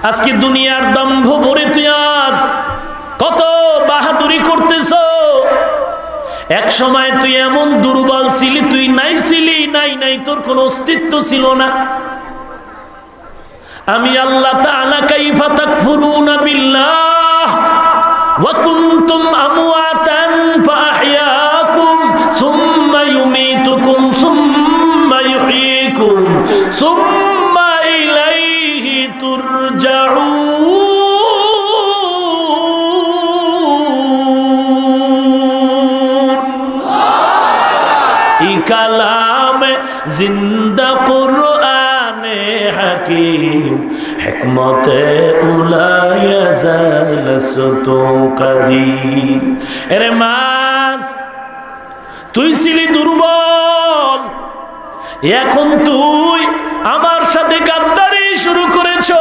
আজকে দুনিয়ার দম্ভ ভরে তুই আজ কত বাহাদুরি করতেছ। এক সময় তুই এমন দুর্বল ছিলি, তুই নাই ছিলি, নাই তোর কোনো অস্তিত্ব ছিল না। আমি আল্লাহ তাআলা কাইফা তাকফুরুনা বিল্লাহ ওয়া কুনতুম আমওয়াতান ফাআহইয়াকুম সুম্মা ইউমীতুকুম সুম্মা ইউহয়ীকুম সুম্মা ইলাইহি তুরজাউন। এই কালামে জিন্দা কুরআনে হাকিম হিকমতে উলায়া জালসতু কাদিম। এরে মাস, তুই ছিলি দুর্বল, এখন তুই আমার সাথে গাদ্দারি শুরু করেছো।